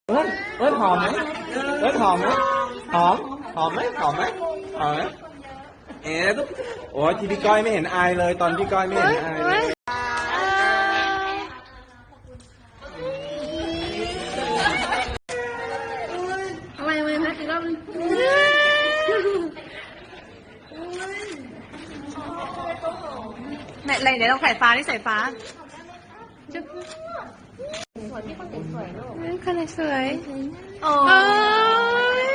เอิ้นหอมไหมเอิ้นหอมไหมหอมไหมหอมไหมหอมไหมโอ้ยที่พี่ก้อยไม่เห็นอายเลยตอนพี่ก้อยไม่เห็นอายเลยอะไรนะอีกรอบนึงไหนเดี๋ยวเราใส่ฟ้านี่ใส่ฟ้าสวยพี่คนสวยลูกคนไหนสวยโอ้ย